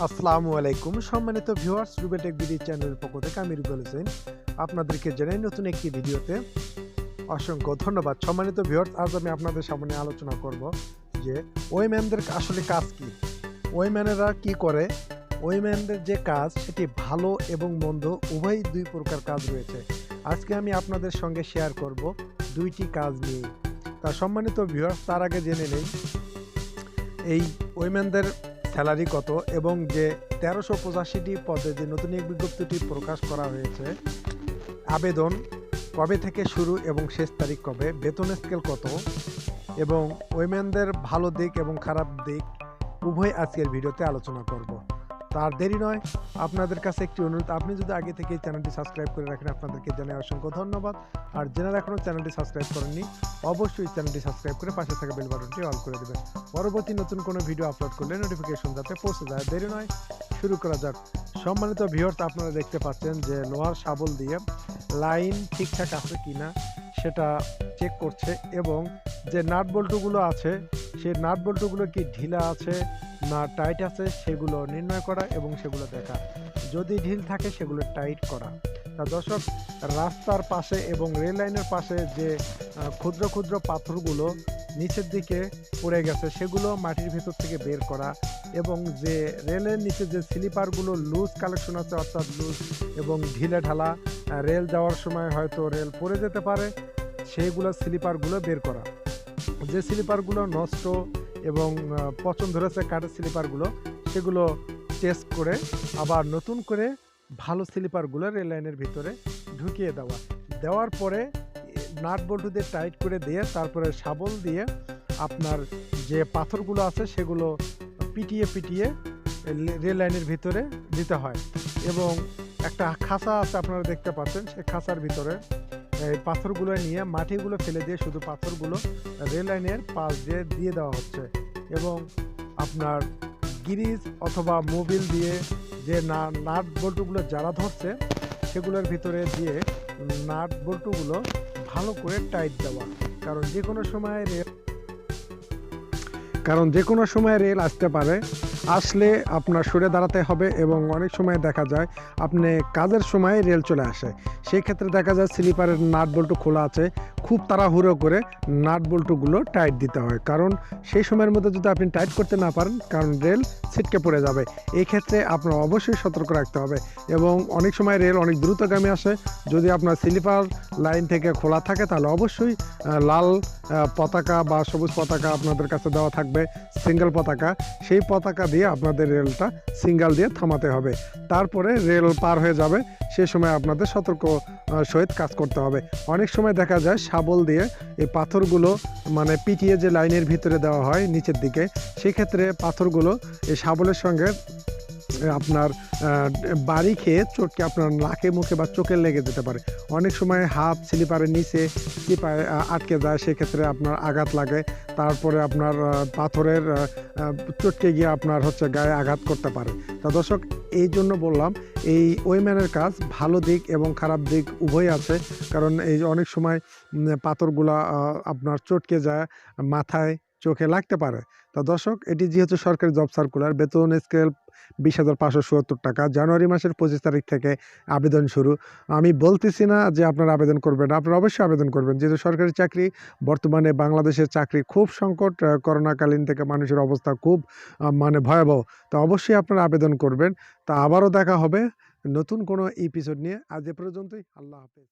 আসসালামু আলাইকুম সম্মানিত ভিউয়ার্স, রুবেল টেক বিডি চ্যানেলের পক্ষ থেকে আমি রুবেল হোসেন আপনাদেরকে জানাই নতুন একটি ভিডিওতে অসংখ্য ধন্যবাদ। সম্মানিত ভিউয়ার্স, আজ আমি আপনাদের সামনে আলোচনা করব যে ওয়েম্যানদের আসলে কাজ কি, ওয়েম্যানেরা কি করে। ওয়েম্যানদের যে কাজ সেটি ভালো এবং মন্দ উভয় দুই প্রকার কাজ রয়েছে। আজকে আমি আপনাদের সঙ্গে শেয়ার করব দুইটি কাজ নিয়ে। তা সম্মানিত ভিউয়ার্স, তার আগে জেনে নেই এই ওয়েম্যানদের স্যালারি কত এবং যে 1385টি পদে যে নতুন এক বিজ্ঞপ্তিটি প্রকাশ করা হয়েছে, আবেদন কবে থেকে শুরু এবং শেষ তারিখ কবে, বেতন স্কেল কত এবং ওয়েম্যানদের ভালো দিক এবং খারাপ দিক উভয় আজকের ভিডিওতে আলোচনা করব। তার দেরি নয়, আপনাদের কাছে একটি অনুরোধ, আপনি যদি আগে থেকে চ্যানেলটি সাবস্ক্রাইব করে রাখেন আপনাদেরকে জানাই অসংখ্য ধন্যবাদ। আর যারা এখনও চ্যানেলটি সাবস্ক্রাইব করেননি অবশ্যই চ্যানেলটি সাবস্ক্রাইব করে পাশে থাকা বেল বাটনটি অল করে দেবেন, পরবর্তী নতুন কোনো ভিডিও আপলোড করলে নোটিফিকেশন যাতে পৌঁছে যায়। দেরি নয়, শুরু করা যাক। সম্মানিত ভিউয়ার্স, আপনারা দেখতে পাচ্ছেন যে লোহার শাবল দিয়ে লাইন ঠিকঠাক আছে কিনা সেটা চেক করছে এবং যে নাট বল্টুগুলো আছে সেই নাট বল্টুগুলো কি ঢিলা আছে না টাইট আছে সেগুলো নির্ণয় করা এবং সেগুলো দেখা, যদি ঢিল থাকে সেগুলো টাইট করা। তা দর্শক, রাস্তার পাশে এবং রেল লাইনের পাশে যে ক্ষুদ্র ক্ষুদ্র পাথরগুলো নিচের দিকে পড়ে গেছে সেগুলো মাটির ভেতর থেকে বের করা এবং যে রেলের নিচে যে স্লিপারগুলো লুজ কালেকশন আছে অর্থাৎ লুজ এবং ঢিলে ঢালা, রেল যাওয়ার সময় হয়তো রেল পড়ে যেতে পারে, সেইগুলো স্লিপারগুলো বের করা। যে স্লিপারগুলো নষ্ট এবং পচন ধরেছে কাঠের স্লিপারগুলো, সেগুলো টেস্ট করে আবার নতুন করে ভালো স্লিপারগুলো রেল লাইনের ভিতরে ঢুকিয়ে দেওয়ার পরে নাট বল্টু দিয়ে টাইট করে দিয়ে তারপরে শাবল দিয়ে আপনার যে পাথরগুলো আছে সেগুলো পিটিয়ে পিটিয়ে রেল লাইনের ভিতরে দিতে হয় এবং একটা খাঁচা আছে আপনারা দেখতে পাচ্ছেন, সেই খাঁচার ভিতরে এই পাথরগুলো নিয়ে মাটিগুলো ফেলে দিয়ে শুধু পাথরগুলো রেল লাইনের পাশ দিয়ে দেওয়া হচ্ছে এবং আপনার গিরিজ অথবা মোবিল দিয়ে যে নাট বল্টুগুলো যারা ধরছে সেগুলোর ভিতরে দিয়ে নাট বল্টুগুলো ভালো করে টাইট দেওয়া, কারণ যে কোনো সময় রেল আসতে পারে, আসলে আপনার সরে দাঁড়াতে হবে এবং অনেক সময় দেখা যায় আপনি কাজের সময় রেল চলে আসে, সেই ক্ষেত্রে দেখা যায় স্লিপারের নাট বল্টু খোলা আছে, খুব তাড়াহুড়ো করে নাট বল্টুগুলো টাইট দিতে হয়, কারণ সেই সময়ের মধ্যে যদি আপনি টাইট করতে না পারেন কারণ রেল ছিটকে পড়ে যাবে। এই ক্ষেত্রে আপনার অবশ্যই সতর্ক রাখতে হবে এবং অনেক সময় রেল অনেক দ্রুতগামী আসে, যদি আপনার স্লিপার লাইন থেকে খোলা থাকে তাহলে অবশ্যই লাল পতাকা বা সবুজ পতাকা আপনাদের কাছে দেওয়া থাকবে, সিঙ্গেল পতাকা, সেই পতাকা দিয়ে আপনাদের রেলটা সিঙ্গেল দিয়ে থামাতে হবে, তারপরে রেল পার হয়ে যাবে, সে সময় আপনাদের সতর্ক সহিত কাজ করতে হবে। অনেক সময় দেখা যায় শাবল দিয়ে এই পাথরগুলো মানে পিটিয়ে যে লাইনের ভিতরে দেওয়া হয় নিচের দিকে, সেক্ষেত্রে পাথরগুলো এই শাবলের সঙ্গে আপনার বাড়ি খেয়ে চটকে আপনার নাকে মুখে বা চোখে লেগে যেতে পারে। অনেক সময় হাত স্লিপারের নিচে চিপায় আটকে যায়, সেক্ষেত্রে আপনার আঘাত লাগে, তারপরে আপনার পাথরের চটকে গিয়ে আপনার গায়ে আঘাত করতে পারে। তা দর্শক, এই জন্য বললাম এই ওয়েম্যানের কাজ ভালো দিক এবং খারাপ দিক উভয় আছে, কারণ এই অনেক সময় পাথরগুলা আপনার চটকে যায়, মাথায় চোখে লাগতে পারে। তা দর্শক, এটি যেহেতু সরকারি জব সার্কুলার, বেতন স্কেল 20,570 টাকা, জানুয়ারি মাসের 25 তারিখ থেকে আবেদন শুরু। আমি বলতেছি না যে আপনারা আবেদন করবেন, আপনারা অবশ্যই আবেদন করবেন, যেহেতু সরকারি চাকরি, বর্তমানে বাংলাদেশের চাকরি খুব সংকট, করোনাকালীন থেকে মানুষের অবস্থা খুব ভয়াবহ। তা অবশ্যই আপনারা আবেদন করবেন। তা আবারও দেখা হবে নতুন কোনো এপিসোড নিয়ে। আজ এ পর্যন্তই, আল্লাহ হাফেজ।